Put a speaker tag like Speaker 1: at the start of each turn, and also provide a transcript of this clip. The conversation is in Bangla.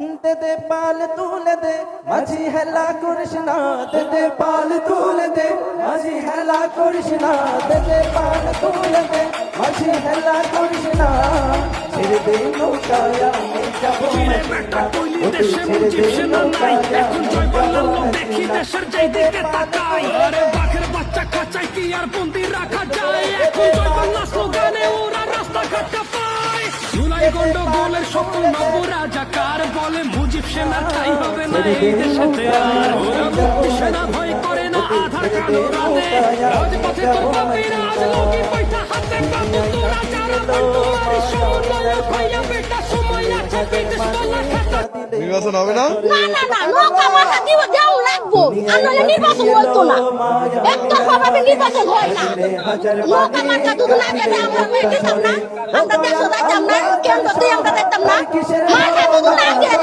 Speaker 1: দে দে পাল তুলে দে মাঝি হেলা করিস না, দে দে পাল তুলে দে মাঝি হেলা করিস না, দে দে পাল তুলে দে মাঝি হেলা করিস না। ছেড়ে দে নৌকায় আমি যাবো মদিনা, ও তুই ছেড়ে দে নৌকায় আমি যাবো মদিনা।
Speaker 2: দেশের যেই দিকে তাকাই, আরে বাঘের বাচ্চা খাঁচায় কি আর বন্দি রাখা যায়? এখন জয় বাংলা স্লোগানে ওরা রাস্তাঘাটটা পায়। জুলাই গন্ডগোলের সকল নবরাজাকার বলে মুজিব সেনা ঠাঁই হবে না এই দেশেতে আর। ওরা মুক্তি সেনা ভয় করে না আধার কালো রাতে, রাজপথে তোমরা বিরাজ লগি পয়সা হাতে বাবু। তোরা যারা বন্ধুয়ারি সমন্বয় ভাইয়া বেটা সময় আছে বিদেশ তোলা খাতা।
Speaker 3: নির্বাচন হবে না?
Speaker 4: না না না, নৌকা মাথা দিব দেও লাগবো, আনলে নির্বাচন হইতো না। একটা ভাবে নির্বাচন হয় না, নৌকা মাথা দুধ না দিলে আমরা মেয়ে দিতাম না, আমরা দেশে যাইতাম না, কেন্দ্র দিয়ে আমরা দেখতাম না, মাথা দুধ না দিয়ে